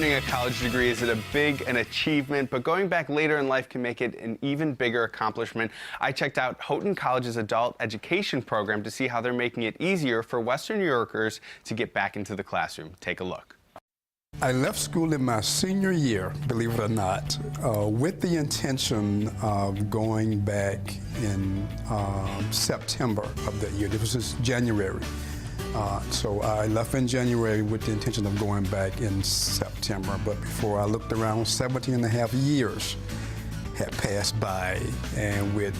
earning a college degree is a big an achievement, but going back later in life can make it an even bigger accomplishment. I checked out Houghton College's adult education program to see how they're making it easier for Western New Yorkers to get back into the classroom. Take a look. I left school in my senior year, believe it or not, with the intention of going back in September of that year. This was January. So I left in January with the intention of going back in September. But before I looked around, 17 and a half years had passed by, and with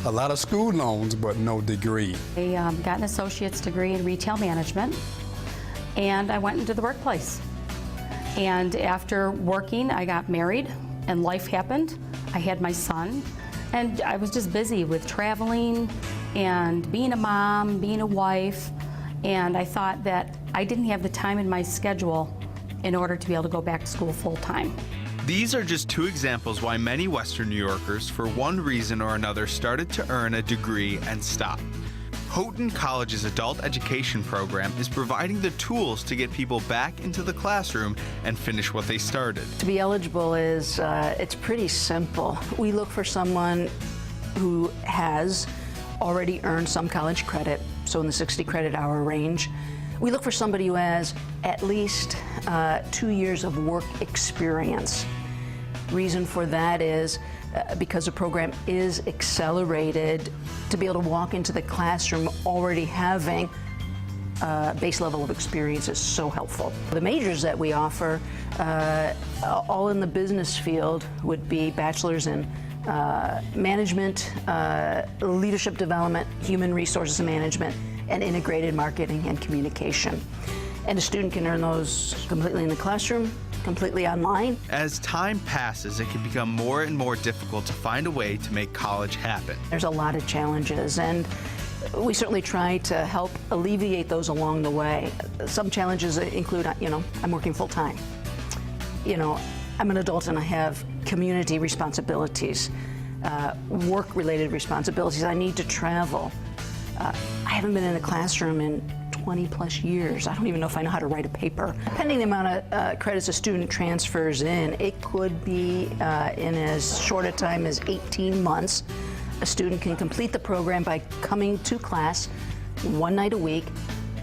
a lot of school loans, but no degree. I got an associate's degree in retail management, and I went into the workplace. And after working, I got married, and life happened. I had my son, and I was just busy with traveling and being a mom, being a wife, and I thought that I didn't have the time in my schedule in order to be able to go back to school full-time. These are just two examples why many Western New Yorkers, for one reason or another, started to earn a degree and stopped. Houghton College's adult education program is providing the tools to get people back into the classroom and finish what they started. To be eligible is, it's pretty simple. We look for someone who has already earned some college credit, so in the 60 credit hour range. We look for somebody who has at least 2 years of work experience. Reason for that is because the program is accelerated, to be able to walk into the classroom already having a base level of experience is so helpful. The majors that we offer, all in the business field, would be bachelor's in management, leadership development, human resources management, and integrated marketing and communication. And a student can earn those completely in the classroom, completely online. As time passes, it can become more and more difficult to find a way to make college happen. There's a lot of challenges, and we certainly try to help alleviate those along the way. Some challenges include, I'm working full-time. I'm an adult and I have community responsibilities, work-related responsibilities. I need to travel. I haven't been in a classroom in 20-plus years. I don't even know if I know how to write a paper. Depending on the amount of credits a student transfers in, it could be in as short a time as 18 months. A student can complete the program by coming to class one night a week,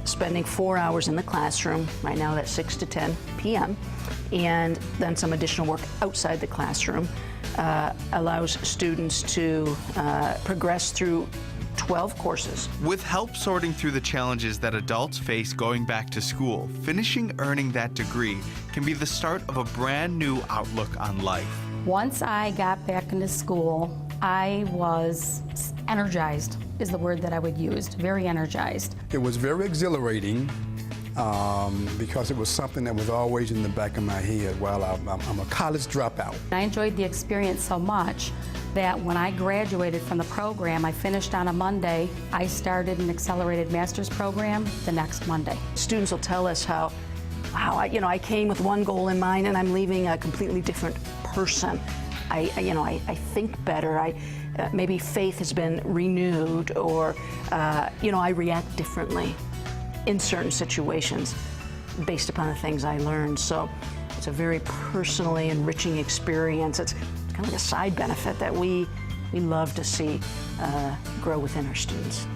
spending 4 hours in the classroom. Right now that's 6 to 10 p.m. and then some additional work outside the classroom. Allows students to progress through 12 courses. With help sorting through the challenges that adults face going back to school, earning that degree can be the start of a brand new outlook on life. Once I got back into school, I was energized, is the word that I would use, very energized. It was very exhilarating because it was something that was always in the back of my head while I'm a college dropout. I enjoyed the experience so much that when I graduated from the program, I finished on a Monday. I started an accelerated master's program the next Monday. Students will tell us how, wow, I came with one goal in mind and I'm leaving a completely different person. I think better. Maybe faith has been renewed, or I react differently in certain situations based upon the things I learned. So it's a very personally enriching experience. It's kind of like a side benefit that we love to see grow within our students.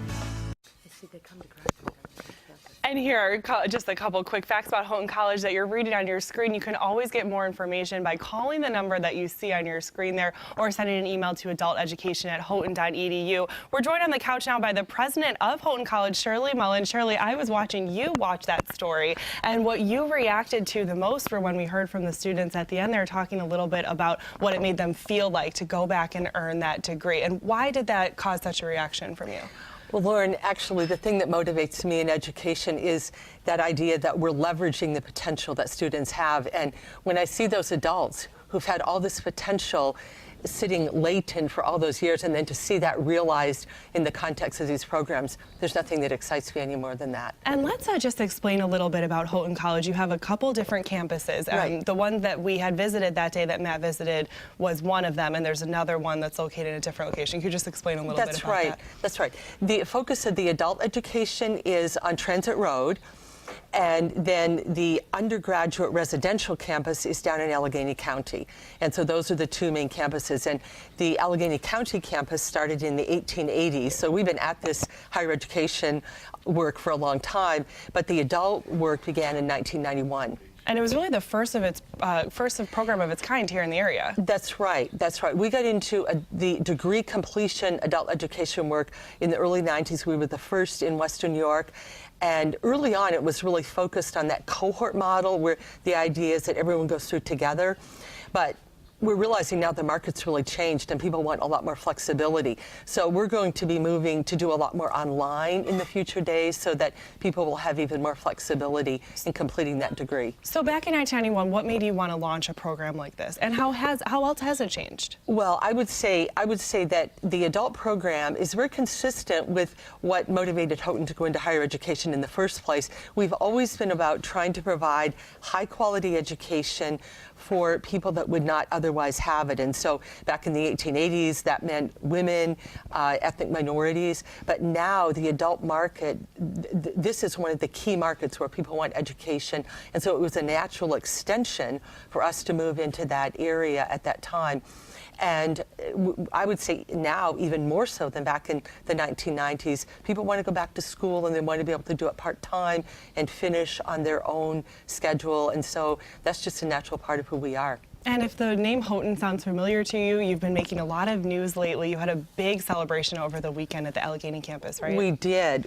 And here are just a couple quick facts about Houghton College that you're reading on your screen. You can always get more information by calling the number that you see on your screen there, or sending an email to adulteducation@houghton.edu. We're joined on the couch now by the president of Houghton College, Shirley Mullen. Shirley, I was watching you watch that story, and what you reacted to the most were when we heard from the students at the end. They were talking a little bit about what it made them feel like to go back and earn that degree. And why did that cause such a reaction from you? Well, Lauren, actually, the thing that motivates me in education is that idea that we're leveraging the potential that students have. And when I see those adults who've had all this potential sitting latent for all those years, and then to see that realized in the context of these programs, there's nothing that excites me any more than that. And let's just explain a little bit about Houghton College. You have a couple different campuses. Right. The one that we had visited that day that Matt visited was one of them, and there's another one that's located in a different location. Could you just explain a little bit about that? That's right. The focus of the adult education is on Transit Road. And then the undergraduate residential campus is down in Allegheny County. And so those are the two main campuses. And the Allegheny County campus started in the 1880s. So we've been at this higher education work for a long time, but the adult work began in 1991. And it was really the first program of its kind here in the area. That's right. That's right. We got into the degree completion adult education work in the early 90s. We were the first in Western New York. And early on, it was really focused on that cohort model where the idea is that everyone goes through together. But we're realizing now the market's really changed and people want a lot more flexibility. So we're going to be moving to do a lot more online in the future days so that people will have even more flexibility in completing that degree. So back in 1991, what made you want to launch a program like this? And how else has it changed? Well, I would say that the adult program is very consistent with what motivated Houghton to go into higher education in the first place. We've always been about trying to provide high quality education for people that would not otherwise have it. And so back in the 1880s, that meant women, ethnic minorities. But now the adult market, this is one of the key markets where people want education. And so it was a natural extension for us to move into that area at that time. And I would say now, even more so than back in the 1990s, people want to go back to school and they want to be able to do it part-time and finish on their own schedule. And so that's just a natural part of who we are. And if the name Houghton sounds familiar to you, you've been making a lot of news lately. You had a big celebration over the weekend at the Allegheny campus, right? We did,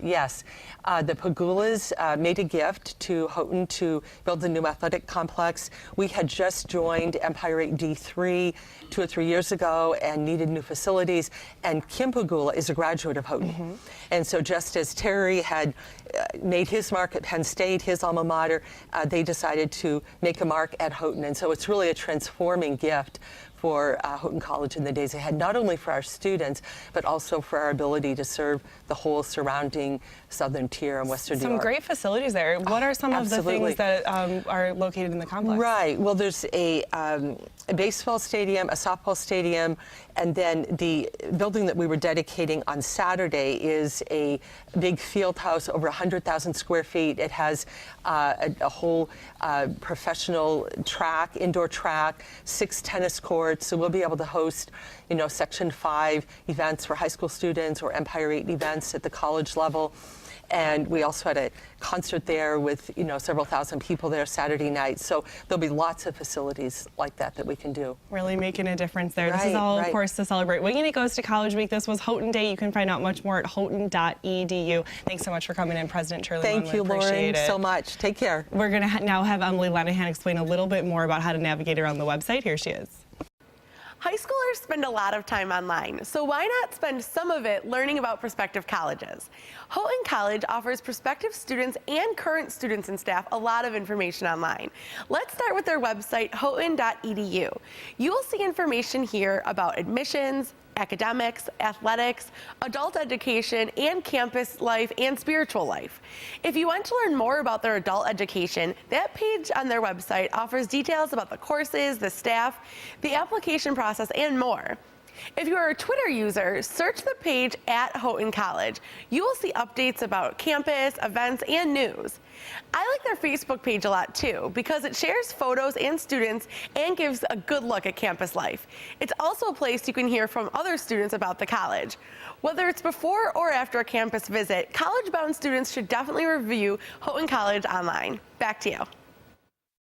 yes. The Pagulas made a gift to Houghton to build a new athletic complex. We had just joined Empire 8 D3 2 or 3 years ago and needed new facilities. And Kim Pagula is a graduate of Houghton. Mm-hmm. And so just as Terry had made his mark at Penn State, his alma mater, they decided to make a mark at Houghton. And so it's really a transforming gift for Houghton College in the days ahead, not only for our students, but also for our ability to serve the whole surrounding southern tier and western New York. Some great facilities there. What are some of the things that are located in the complex? Right. Well, there's a baseball stadium, a softball stadium, and then the building that we were dedicating on Saturday is a big field house, over 100,000 square feet. It has a whole professional track, indoor track, 6 tennis courts. So we'll be able to host, Section 5 events for high school students or Empire 8 events at the college level. And we also had a concert there with, several thousand people there Saturday night. So there'll be lots of facilities like that we can do. Really making a difference there. Right, this is all, right. Of course, to celebrate Winging It Goes to College Week. This was Houghton Day. You can find out much more at houghton.edu. Thanks so much for coming in, President Shirley. Thank you, Lauren, so much. Take care. We're going to now have Emily Lenahan explain a little bit more about how to navigate around the website. Here she is. High schoolers spend a lot of time online, so why not spend some of it learning about prospective colleges? Houghton College offers prospective students and current students and staff a lot of information online. Let's start with their website, houghton.edu. You will see information here about admissions, academics, athletics, adult education, and campus life and spiritual life. If you want to learn more about their adult education, that page on their website offers details about the courses, the staff, the application process, and more. If you are a Twitter user, search the page at Houghton College. You will see updates about campus, events, and news. I like their Facebook page a lot too because it shares photos and students and gives a good look at campus life. It's also a place you can hear from other students about the college. Whether it's before or after a campus visit, college-bound students should definitely review Houghton College online. Back to you.